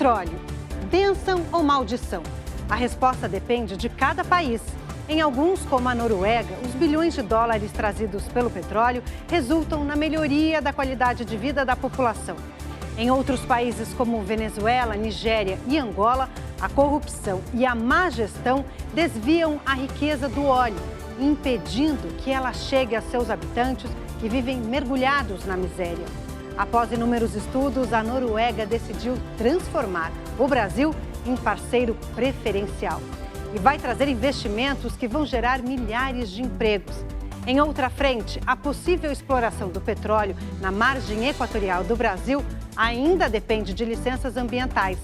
Petróleo, bênção ou maldição? A resposta depende de cada país. Em alguns, como a Noruega, os bilhões de dólares trazidos pelo petróleo resultam na melhoria da qualidade de vida da população. Em outros países, como Venezuela, Nigéria e Angola, a corrupção e a má gestão desviam a riqueza do óleo, impedindo que ela chegue a seus habitantes que vivem mergulhados na miséria. Após inúmeros estudos, a Noruega decidiu transformar o Brasil em parceiro preferencial e vai trazer investimentos que vão gerar milhares de empregos. Em outra frente, a possível exploração do petróleo na margem equatorial do Brasil ainda depende de licenças ambientais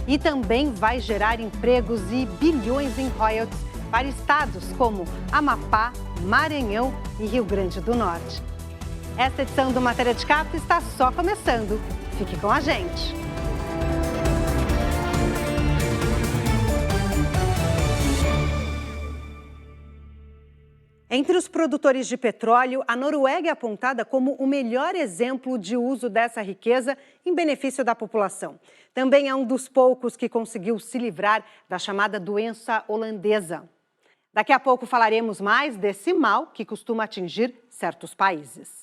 e também vai gerar empregos e bilhões em royalties para estados como Amapá, Maranhão e Rio Grande do Norte. Esta edição do Matéria de Capa está só começando. Fique com a gente! Entre os produtores de petróleo, a Noruega é apontada como o melhor exemplo de uso dessa riqueza em benefício da população. Também é um dos poucos que conseguiu se livrar da chamada doença holandesa. Daqui a pouco falaremos mais desse mal que costuma atingir certos países.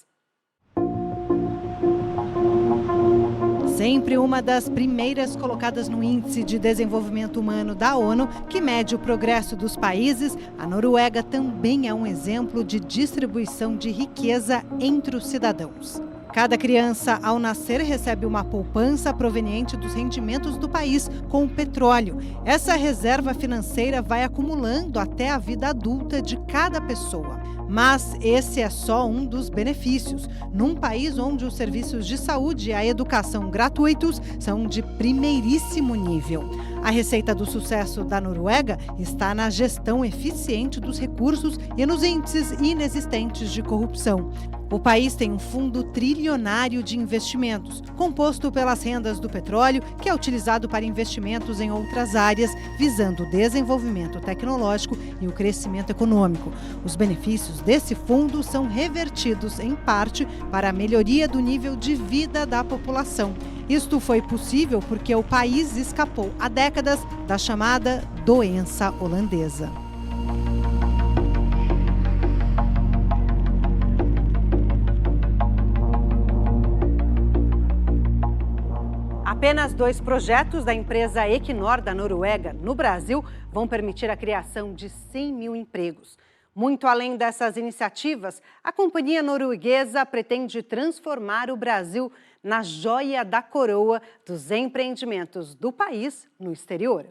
Sempre uma das primeiras colocadas no Índice de Desenvolvimento Humano da ONU, que mede o progresso dos países, a Noruega também é um exemplo de distribuição de riqueza entre os cidadãos. Cada criança, ao nascer, recebe uma poupança proveniente dos rendimentos do país com o petróleo. Essa reserva financeira vai acumulando até a vida adulta de cada pessoa. Mas esse é só um dos benefícios. Num país onde os serviços de saúde e a educação gratuitos são de primeiríssimo nível. A receita do sucesso da Noruega está na gestão eficiente dos recursos e nos índices inexistentes de corrupção. O país tem um fundo trilionário de investimentos, composto pelas rendas do petróleo, que é utilizado para investimentos em outras áreas, visando o desenvolvimento tecnológico e o crescimento econômico. Os benefícios desse fundo são revertidos, em parte, para a melhoria do nível de vida da população. Isto foi possível porque o país escapou há décadas da chamada doença holandesa. Apenas 2 projetos da empresa Equinor da Noruega no Brasil vão permitir a criação de 100 mil empregos. Muito além dessas iniciativas, a companhia norueguesa pretende transformar o Brasil na joia da coroa dos empreendimentos do país no exterior.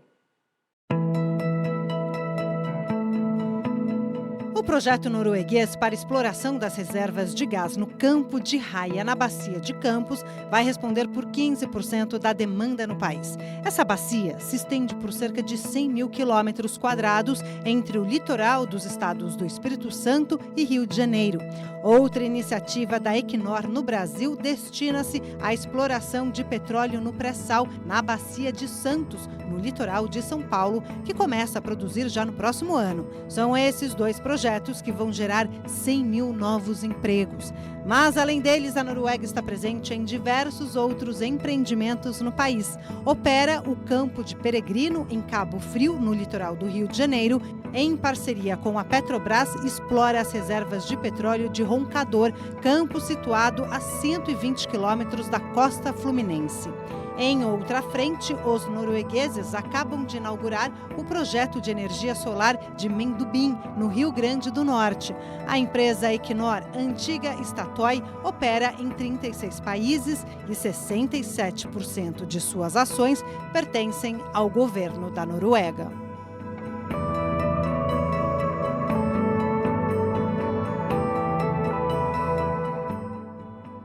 O projeto norueguês para exploração das reservas de gás no campo de Raia, na bacia de Campos, vai responder por 15% da demanda no país. Essa bacia se estende por cerca de 100 mil quilômetros quadrados entre o litoral dos estados do Espírito Santo e Rio de Janeiro. Outra iniciativa da Equinor no Brasil destina-se à exploração de petróleo no pré-sal, na bacia de Santos, no litoral de São Paulo, que começa a produzir já no próximo ano. São esses 2 projetos que vão gerar 100 mil novos empregos. Mas, além deles, a Noruega está presente em diversos outros empreendimentos no país. Opera o campo de Peregrino, em Cabo Frio, no litoral do Rio de Janeiro. Em parceria com a Petrobras, explora as reservas de petróleo de Roncador, campo situado a 120 quilômetros da costa fluminense. Em outra frente, os noruegueses acabam de inaugurar o projeto de energia solar de Mendubim, no Rio Grande do Norte. A empresa Equinor, antiga Statoil, opera em 36 países e 67% de suas ações pertencem ao governo da Noruega.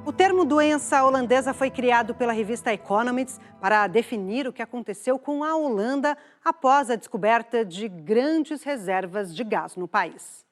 O termo doença holandesa foi criado pela revista Economist para definir o que aconteceu com a Holanda após a descoberta de grandes reservas de gás no país.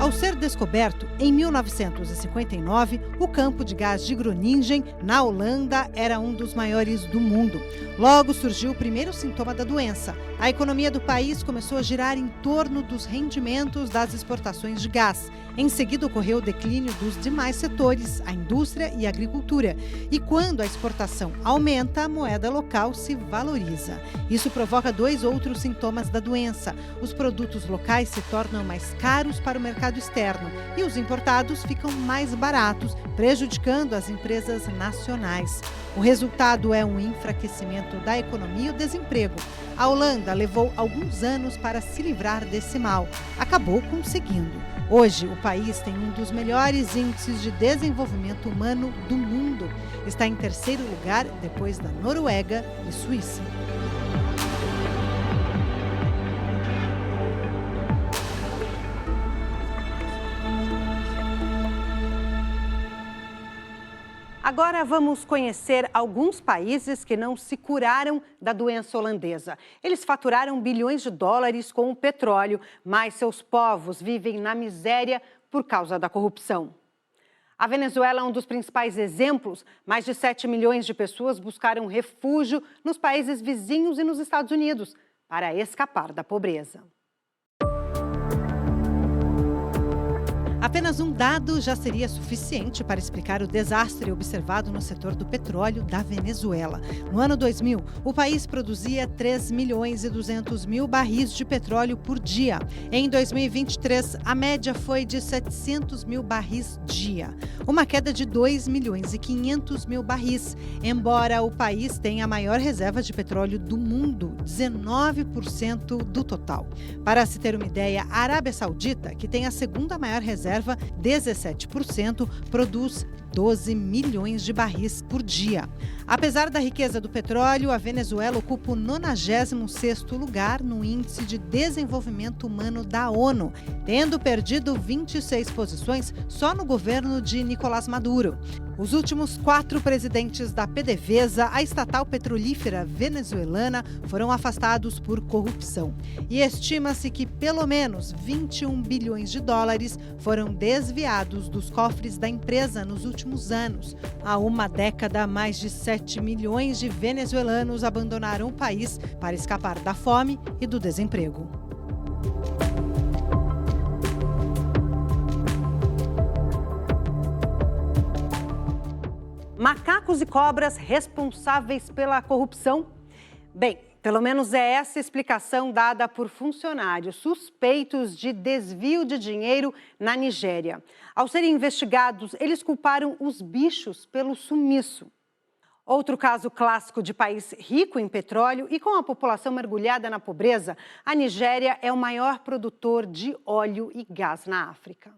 Ao ser descoberto, em 1959, o campo de gás de Groningen, na Holanda, era um dos maiores do mundo. Logo surgiu o primeiro sintoma da doença. A economia do país começou a girar em torno dos rendimentos das exportações de gás. Em seguida, ocorreu o declínio dos demais setores, a indústria e a agricultura. E quando a exportação aumenta, a moeda local se valoriza. Isso provoca 2 outros sintomas da doença. Os produtos locais se tornam mais caros para o mercado externo e os importados ficam mais baratos, prejudicando as empresas nacionais. O resultado é um enfraquecimento da economia e o desemprego. A Holanda levou alguns anos para se livrar desse mal. Acabou conseguindo. Hoje, o país tem um dos melhores índices de desenvolvimento humano do mundo. Está em 3º lugar, depois da Noruega e Suíça. Agora vamos conhecer alguns países que não se curaram da doença holandesa. Eles faturaram bilhões de dólares com o petróleo, mas seus povos vivem na miséria por causa da corrupção. A Venezuela é um dos principais exemplos. Mais de 7 milhões de pessoas buscaram refúgio nos países vizinhos e nos Estados Unidos para escapar da pobreza. Apenas um dado já seria suficiente para explicar o desastre observado no setor do petróleo da Venezuela. No ano 2000, o país produzia 3 milhões e 200 mil barris de petróleo por dia. Em 2023, a média foi de 700 mil barris dia, uma queda de 2 milhões e 500 mil barris. Embora o país tenha a maior reserva de petróleo do mundo, 19% do total. Para se ter uma ideia, a Arábia Saudita, que tem a segunda maior reserva, 17%, produz 12 milhões de barris por dia. Apesar da riqueza do petróleo, a Venezuela ocupa o 96º lugar no Índice de Desenvolvimento Humano da ONU, tendo perdido 26 posições só no governo de Nicolás Maduro. Os últimos 4 presidentes da PDVSA, a estatal petrolífera venezuelana, foram afastados por corrupção. E estima-se que pelo menos 21 bilhões de dólares foram desviados dos cofres da empresa nos últimos anos. Há uma década, mais de 7 milhões de venezuelanos abandonaram o país para escapar da fome e do desemprego. Macacos e cobras responsáveis pela corrupção? Bem, pelo menos é essa a explicação dada por funcionários suspeitos de desvio de dinheiro na Nigéria. Ao serem investigados, eles culparam os bichos pelo sumiço. Outro caso clássico de país rico em petróleo e com a população mergulhada na pobreza, a Nigéria é o maior produtor de óleo e gás na África.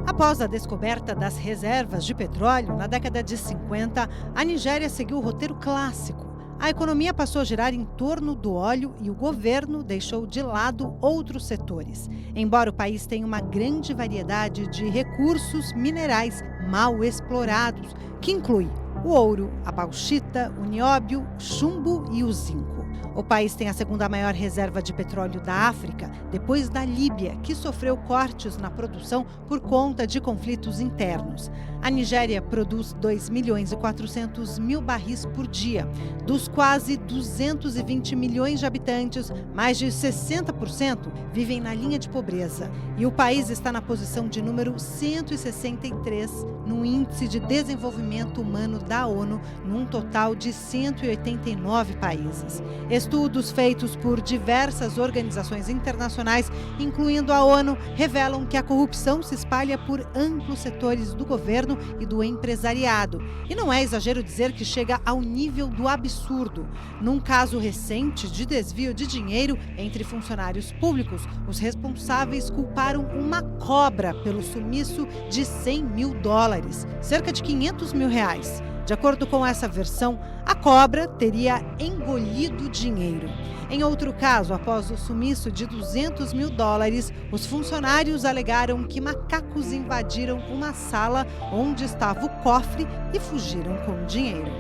Após a descoberta das reservas de petróleo na década de 50, a Nigéria seguiu o roteiro clássico. A economia passou a girar em torno do óleo e o governo deixou de lado outros setores. Embora o país tenha uma grande variedade de recursos minerais mal explorados, que inclui o ouro, a bauxita, o nióbio, chumbo e o zinco. O país tem a segunda maior reserva de petróleo da África, depois da Líbia, que sofreu cortes na produção por conta de conflitos internos. A Nigéria produz 2 milhões e 400 mil barris por dia. Dos quase 220 milhões de habitantes, mais de 60% vivem na linha de pobreza. E o país está na posição de número 163 no Índice de Desenvolvimento Humano da ONU, num total de 189 países. Estudos feitos por diversas organizações internacionais, incluindo a ONU, revelam que a corrupção se espalha por amplos setores do governo e do empresariado. E não é exagero dizer que chega ao nível do absurdo. Num caso recente de desvio de dinheiro entre funcionários públicos, os responsáveis culparam uma cobra pelo sumiço de 100 mil dólares, cerca de 500 mil reais. De acordo com essa versão, a cobra teria engolido dinheiro. Em outro caso, após o sumiço de 200 mil dólares, os funcionários alegaram que macacos invadiram uma sala onde estava o cofre e fugiram com o dinheiro.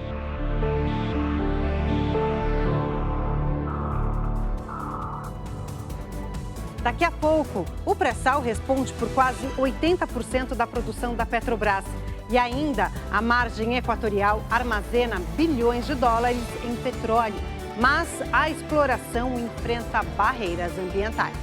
Daqui a pouco, o pré-sal responde por quase 80% da produção da Petrobras. E ainda, a margem equatorial armazena bilhões de dólares em petróleo. Mas a exploração enfrenta barreiras ambientais.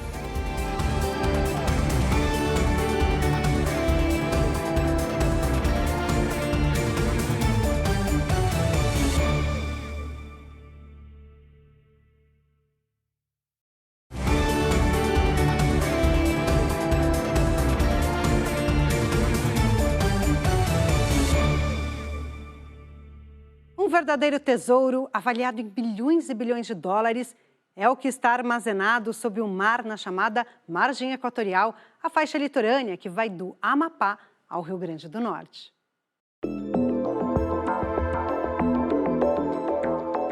verdadeiro tesouro, avaliado em bilhões e bilhões de dólares, é o que está armazenado sob o mar na chamada Margem Equatorial, a faixa litorânea que vai do Amapá ao Rio Grande do Norte.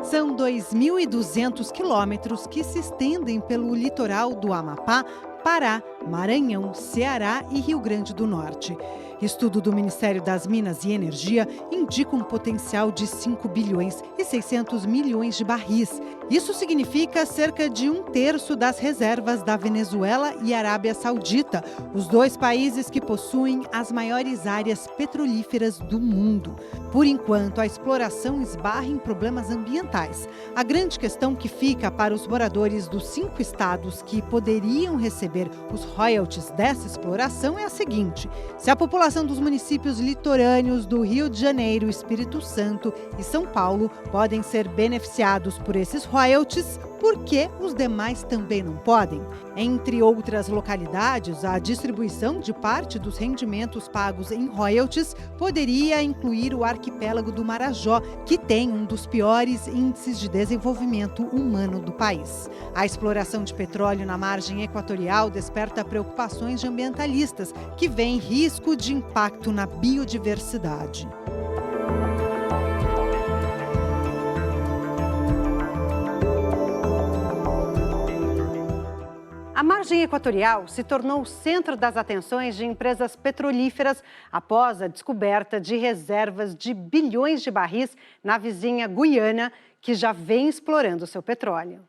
São 2.200 quilômetros que se estendem pelo litoral do Amapá, Pará, Maranhão, Ceará e Rio Grande do Norte. Estudo do Ministério das Minas e Energia indica um potencial de 5 bilhões e 600 milhões de barris. Isso significa cerca de 1/3 das reservas da Venezuela e Arábia Saudita, os dois países que possuem as maiores áreas petrolíferas do mundo. Por enquanto, a exploração esbarra em problemas ambientais. A grande questão que fica para os moradores dos 5 estados que poderiam receber os royalties dessa exploração é a seguinte: se a população dos municípios litorâneos do Rio de Janeiro, Espírito Santo e São Paulo podem ser beneficiados por esses royalties, por que os demais também não podem? Entre outras localidades, a distribuição de parte dos rendimentos pagos em royalties poderia incluir o arquipélago do Marajó, que tem um dos piores índices de desenvolvimento humano do país. A exploração de petróleo na margem equatorial desperta preocupações de ambientalistas, que veem risco de impacto na biodiversidade. A margem equatorial se tornou o centro das atenções de empresas petrolíferas após a descoberta de reservas de bilhões de barris na vizinha Guiana, que já vem explorando seu petróleo.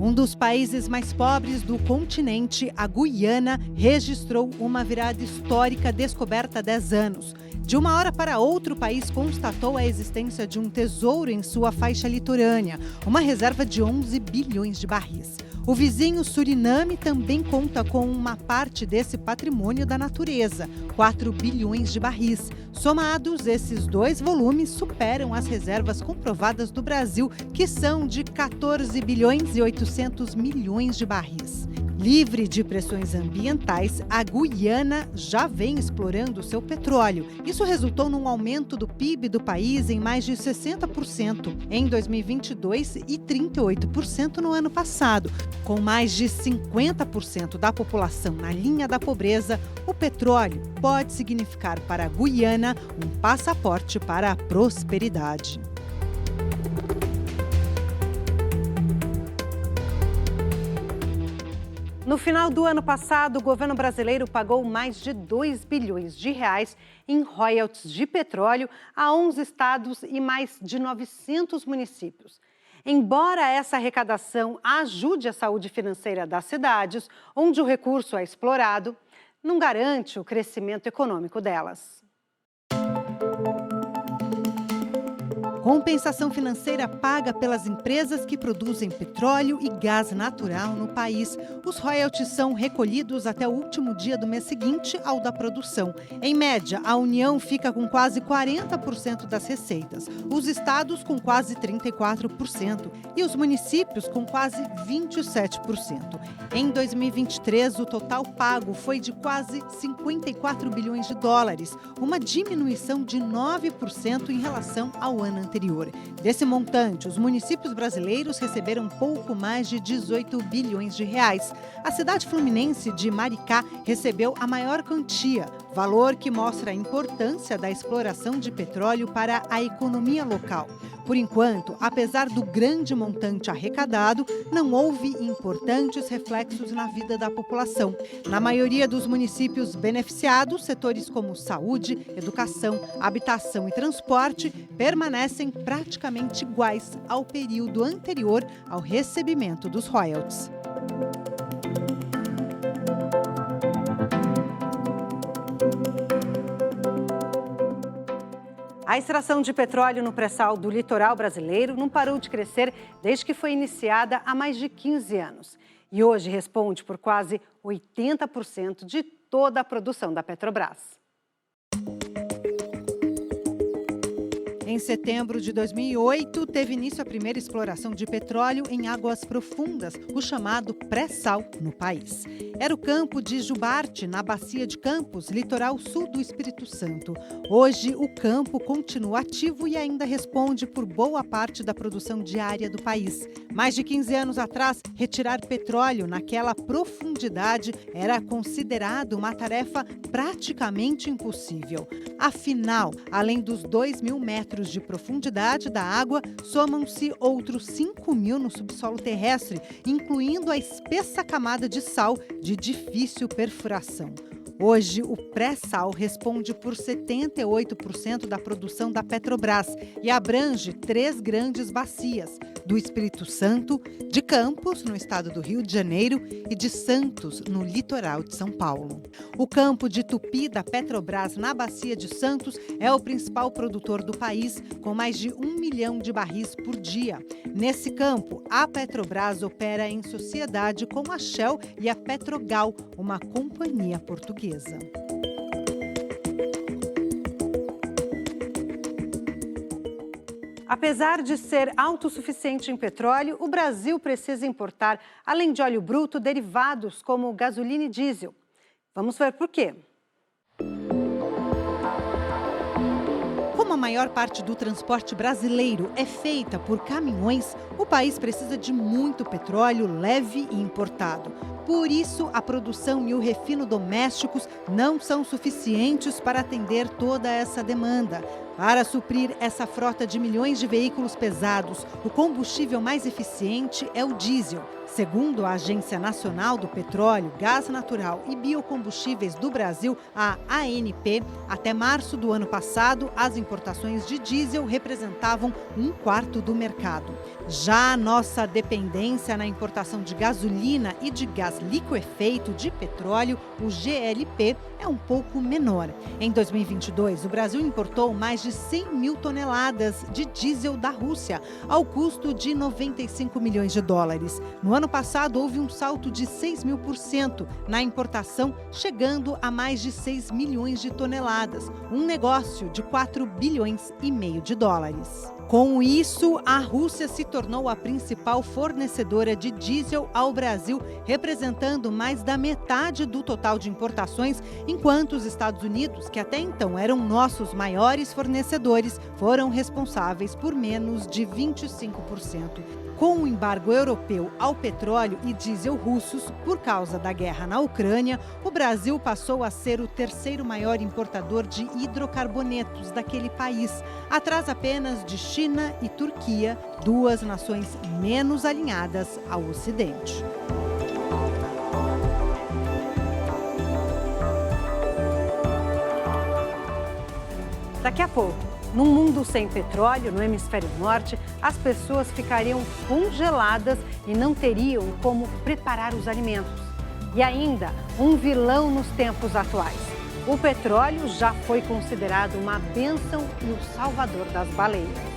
Um dos países mais pobres do continente, a Guiana, registrou uma virada histórica descoberta há 10 anos. De uma hora para outra, o país constatou a existência de um tesouro em sua faixa litorânea, uma reserva de 11 bilhões de barris. O vizinho Suriname também conta com uma parte desse patrimônio da natureza, 4 bilhões de barris. Somados, esses dois volumes superam as reservas comprovadas do Brasil, que são de 14 bilhões e 800 milhões de barris. Livre de pressões ambientais, a Guiana já vem explorando seu petróleo. Isso resultou num aumento do PIB do país em mais de 60% em 2022 e 38% no ano passado. Com mais de 50% da população na linha da pobreza, o petróleo pode significar para a Guiana um passaporte para a prosperidade. No final do ano passado, o governo brasileiro pagou mais de 2 bilhões de reais em royalties de petróleo a 11 estados e mais de 900 municípios. Embora essa arrecadação ajude a saúde financeira das cidades, onde o recurso é explorado, não garante o crescimento econômico delas. Compensação financeira paga pelas empresas que produzem petróleo e gás natural no país. Os royalties são recolhidos até o último dia do mês seguinte ao da produção. Em média, a União fica com quase 40% das receitas, os estados com quase 34% e os municípios com quase 27%. Em 2023, o total pago foi de quase 54 bilhões de dólares, uma diminuição de 9% em relação ao ano anterior. Desse montante, os municípios brasileiros receberam pouco mais de 18 bilhões de reais. A cidade fluminense de Maricá recebeu a maior quantia, valor que mostra a importância da exploração de petróleo para a economia local. Por enquanto, apesar do grande montante arrecadado, não houve importantes reflexos na vida da população. Na maioria dos municípios beneficiados, setores como saúde, educação, habitação e transporte permanecem praticamente iguais ao período anterior ao recebimento dos royalties. A extração de petróleo no pré-sal do litoral brasileiro não parou de crescer desde que foi iniciada há mais de 15 anos. E hoje responde por quase 80% de toda a produção da Petrobras. Em setembro de 2008, teve início a primeira exploração de petróleo em águas profundas, o chamado pré-sal, no país. Era o campo de Jubarte, na Bacia de Campos, litoral sul do Espírito Santo. Hoje, o campo continua ativo e ainda responde por boa parte da produção diária do país. Mais de 15 anos atrás, retirar petróleo naquela profundidade era considerado uma tarefa praticamente impossível. Afinal, além dos 2.000 metros de profundidade da água, somam-se outros 5.000 no subsolo terrestre, incluindo a espessa camada de sal de difícil perfuração. Hoje, o pré-sal responde por 78% da produção da Petrobras e abrange 3 grandes bacias, do Espírito Santo, de Campos, no estado do Rio de Janeiro, e de Santos, no litoral de São Paulo. O campo de Tupi da Petrobras, na Bacia de Santos, é o principal produtor do país, com mais de 1 milhão de barris por dia. Nesse campo, a Petrobras opera em sociedade com a Shell e a Petrogal, uma companhia portuguesa. Apesar de ser autossuficiente em petróleo, o Brasil precisa importar, além de óleo bruto, derivados como gasolina e diesel. Vamos ver por quê. Como a maior parte do transporte brasileiro é feita por caminhões, o país precisa de muito petróleo leve e importado. Por isso, a produção e o refino domésticos não são suficientes para atender toda essa demanda. Para suprir essa frota de milhões de veículos pesados, o combustível mais eficiente é o diesel. Segundo a Agência Nacional do Petróleo, Gás Natural e Biocombustíveis do Brasil, a ANP, até março do ano passado, as importações de diesel representavam 1/4 do mercado. Já a nossa dependência na importação de gasolina e de gás liquefeito de petróleo, o GLP, é um pouco menor. Em 2022, o Brasil importou mais de 100.000 toneladas de diesel da Rússia, ao custo de 95 milhões de dólares. No ano passado, houve um salto de 6.000% na importação, chegando a mais de 6 milhões de toneladas, um negócio de 4 bilhões e meio de dólares. Com isso, a Rússia se tornou a principal fornecedora de diesel ao Brasil, representando mais da metade do total de importações, enquanto os Estados Unidos, que até então eram nossos maiores fornecedores, foram responsáveis por menos de 25%. Com o embargo europeu ao petróleo e diesel russos, por causa da guerra na Ucrânia, o Brasil passou a ser o 3º maior importador de hidrocarbonetos daquele país, atrás apenas de China e Turquia, 2 nações menos alinhadas ao Ocidente. Daqui a pouco, num mundo sem petróleo, no hemisfério norte, as pessoas ficariam congeladas e não teriam como preparar os alimentos. E ainda, um vilão nos tempos atuais. O petróleo já foi considerado uma bênção e o salvador das baleias.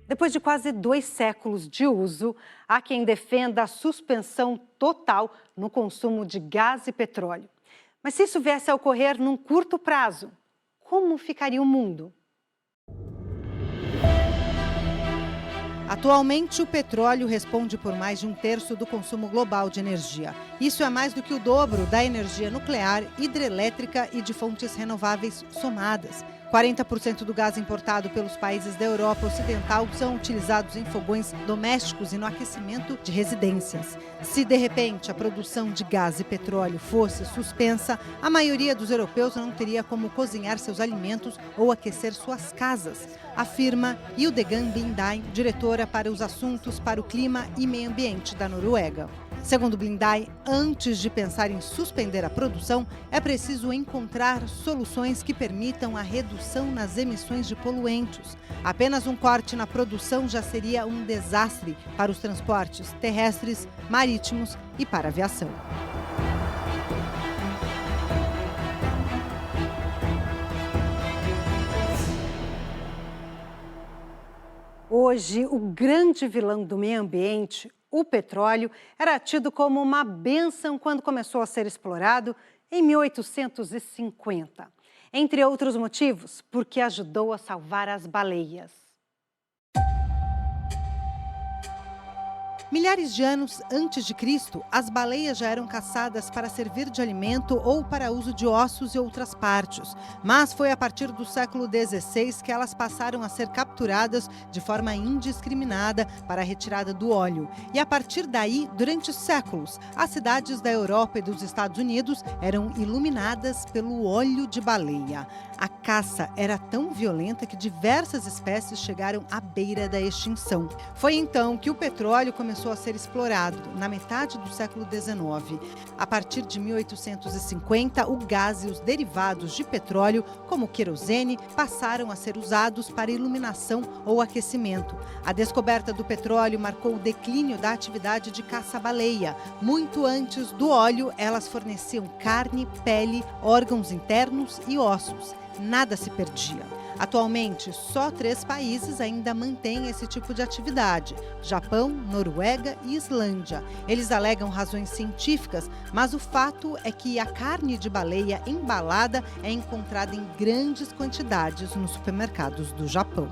Depois de quase 2 séculos de uso, há quem defenda a suspensão total no consumo de gás e petróleo. Mas se isso viesse a ocorrer num curto prazo, como ficaria o mundo? Atualmente, o petróleo responde por mais de 1/3 do consumo global de energia. Isso é mais do que o dobro da energia nuclear, hidrelétrica e de fontes renováveis somadas. 40% do gás importado pelos países da Europa Ocidental são utilizados em fogões domésticos e no aquecimento de residências. Se, de repente, a produção de gás e petróleo fosse suspensa, a maioria dos europeus não teria como cozinhar seus alimentos ou aquecer suas casas, afirma Hildegard Blindai, diretora para os assuntos para o clima e meio ambiente da Noruega. Segundo Blindai, antes de pensar em suspender a produção, é preciso encontrar soluções que permitam a redução nas emissões de poluentes. Apenas um corte na produção já seria um desastre para os transportes terrestres, marítimos e para a aviação. Hoje, o grande vilão do meio ambiente, o petróleo, era tido como uma bênção quando começou a ser explorado em 1850. Entre outros motivos, porque ajudou a salvar as baleias. Milhares de anos antes de Cristo, as baleias já eram caçadas para servir de alimento ou para uso de ossos e outras partes. Mas foi a partir do século XVI que elas passaram a ser capturadas de forma indiscriminada para a retirada do óleo. E a partir daí, durante séculos, as cidades da Europa e dos Estados Unidos eram iluminadas pelo óleo de baleia. A caça era tão violenta que diversas espécies chegaram à beira da extinção. Foi então que o petróleo começou a ser explorado, na metade do século XIX. A partir de 1850, o gás e os derivados de petróleo, como o querosene, passaram a ser usados para iluminação ou aquecimento. A descoberta do petróleo marcou o declínio da atividade de caça-baleia. Muito antes do óleo, elas forneciam carne, pele, órgãos internos e ossos. Nada se perdia. Atualmente, só 3 países ainda mantêm esse tipo de atividade: Japão, Noruega e Islândia. Eles alegam razões científicas, mas o fato é que a carne de baleia embalada é encontrada em grandes quantidades nos supermercados do Japão.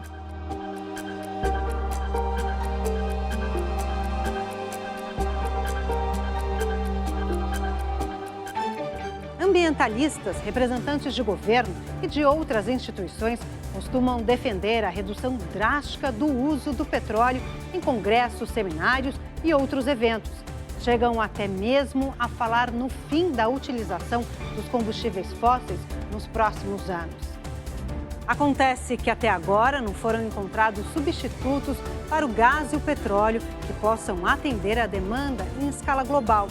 Ambientalistas, representantes de governo e de outras instituições costumam defender a redução drástica do uso do petróleo em congressos, seminários e outros eventos. Chegam até mesmo a falar no fim da utilização dos combustíveis fósseis nos próximos anos. Acontece que até agora não foram encontrados substitutos para o gás e o petróleo que possam atender à demanda em escala global.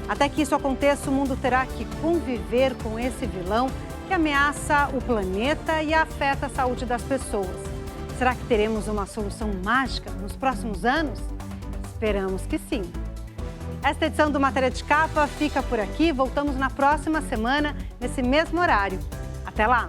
Até que isso aconteça, o mundo terá que conviver com esse vilão que ameaça o planeta e afeta a saúde das pessoas. Será que teremos uma solução mágica nos próximos anos? Esperamos que sim. Esta edição do Matéria de Capa fica por aqui. Voltamos na próxima semana, nesse mesmo horário. Até lá!